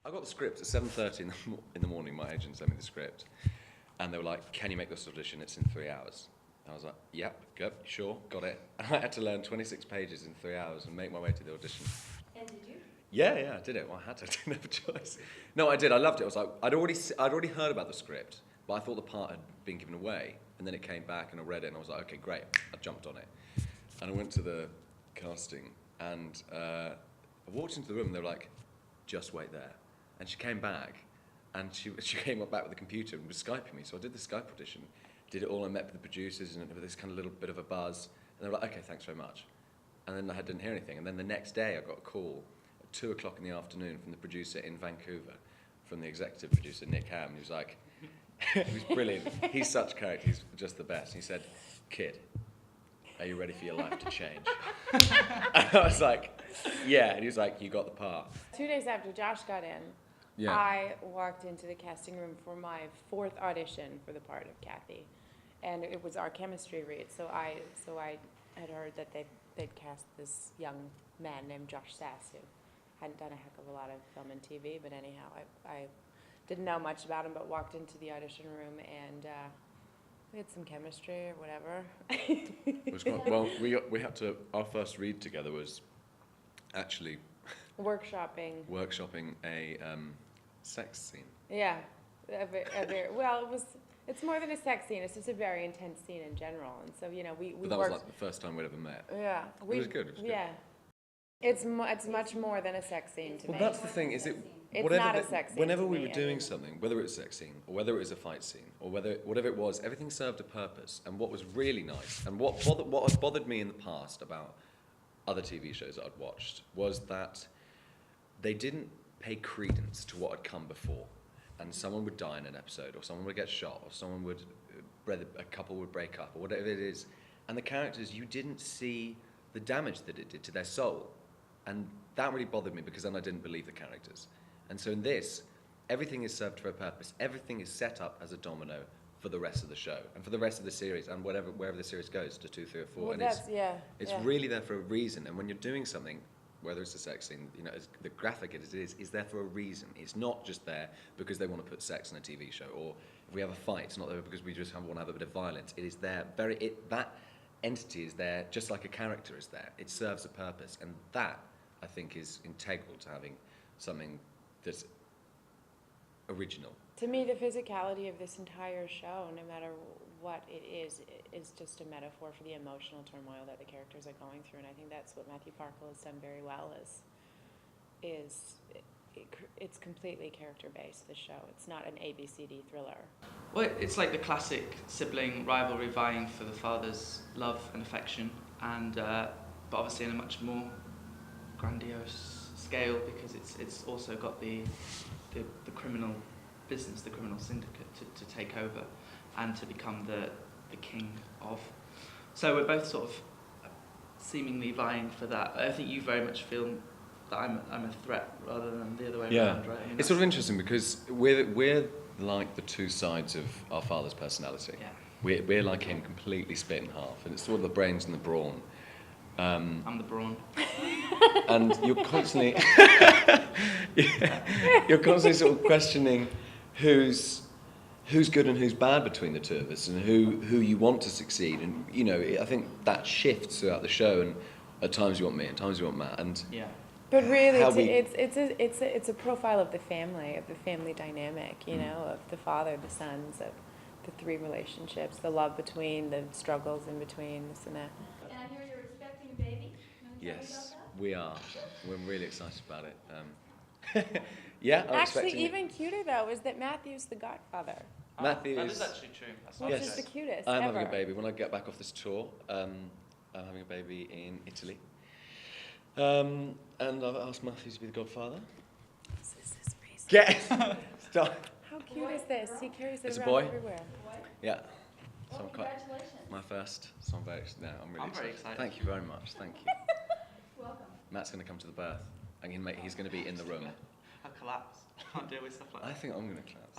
I got the script at 7:30 in the morning. My agent sent me the script, and they were like, "Can you make this audition? It's in 3 hours." And I was like, "Yep, good, sure, got it." And I had to learn 26 pages in 3 hours and make my way to the audition. And did you? Yeah, I did it. Well, I had to. I didn't have a choice. No, I did. I loved it. I was like, I'd already heard about the script, but I thought the part had been given away, and then it came back, and I read it, and I was like, okay, great. I jumped on it, and I went to the casting, and I walked into the room, and they were like, "Just wait there." And she came back, and she came back with the computer and was Skyping me. So I did the Skype audition, did it all. I met with the producers, and there was this kind of little bit of a buzz, and they were like, "Okay, thanks very much." And then I didn't hear anything, and then the next day I got a call at 2 o'clock in the afternoon from the producer in Vancouver, from the executive producer, Nick Ham. He was like, he was brilliant. He's such a character. He's just the best. He said, "Kid, are you ready for your life to change?" And I was like, "Yeah." And he was like, "You got the part." 2 days after Josh got in, Yeah. I walked into the casting room for my 4th audition for the part of Kathy, and it was our chemistry read. So I had heard that they'd cast this young man named Josh Sasse, who hadn't done a heck of a lot of film and TV, but anyhow, I didn't know much about him, but walked into the audition room, and we had some chemistry or whatever. It was quite, well, we had to, our first read together was actually workshopping a sex scene. Yeah, well, it's more than a sex scene. It's just a very intense scene in general, and so we But that worked. was like the first time we'd ever met. Yeah, It was good. Yeah, it's much more than a sex scene to me. Well, that's the thing. Is it? It's Whatever not a sex scene whenever to we me, were doing something, whether it was a sex scene or whether it was a fight scene or whatever it was, everything served a purpose. And what was really nice, and what had bothered me in the past about other TV shows that I'd watched, was that they didn't pay credence to what had come before. And someone would die in an episode, or someone would get shot, or someone would, a couple would break up, or whatever it is. And the characters, you didn't see the damage that it did to their soul. And that really bothered me, because then I didn't believe the characters. And so in this, everything is served for a purpose. Everything is set up as a domino for the rest of the show, and for the rest of the series, and wherever the series goes, to 2, 3, or 4. Well, And it's really there for a reason. And when you're doing something, whether it's a sex scene, as the graphic as it is there for a reason. It's not just there because they want to put sex in a TV show, or if we have a fight, it's not there because we just want to have a bit of violence. It is there, that entity is there just like a character is there. It serves a purpose, and that, I think, is integral to having something that's original. To me, the physicality of this entire show, no matter what it is just a metaphor for the emotional turmoil that the characters are going through, and I think that's what Matthew Parkle has done very well. It's completely character-based, the show. It's not an ABCD thriller. Well, it's like the classic sibling rivalry vying for the father's love and affection, and but obviously in a much more grandiose scale, because it's also got the criminal business, the criminal syndicate to take over and to become the king of. So we're both sort of seemingly vying for that. I think you very much feel that I'm a threat rather than the other way around, right? It's sort of interesting because we're like the two sides of our father's personality. Yeah. We're like him, completely split in half, and it's sort of the brains and the brawn. I'm the brawn. And you're constantly sort of questioning who's good and who's bad between the two of us, and who you want to succeed. And I think that shifts throughout the show, and at times you want me, at times you want Matt, and Yeah. But really, it's a profile of the family dynamic, of the father, the sons, of the 3 relationships, the love between, the struggles in between, this and that. And I hear you're expecting a baby. yes, we are. We're really excited about it. Yeah, I'm Actually, expecting even cuter though is that Matthew's the godfather, Matthew That is. is actually true. That's which not is the true. cutest I'm ever. having a baby. When I get back off this tour, I'm having a baby in Italy. And I've asked Matthew to be the godfather. This is crazy. Get Stop. How cute is this? He carries it It's a around boy? everywhere. Yeah. Well, I'm quite congratulations. my first. So I'm very I'm very excited. Thank you very much. Thank you. Welcome. Matt's going to come to the birth, and he's going to be in the room. I'll collapse. I can't deal with stuff like that. I think I'm going to collapse.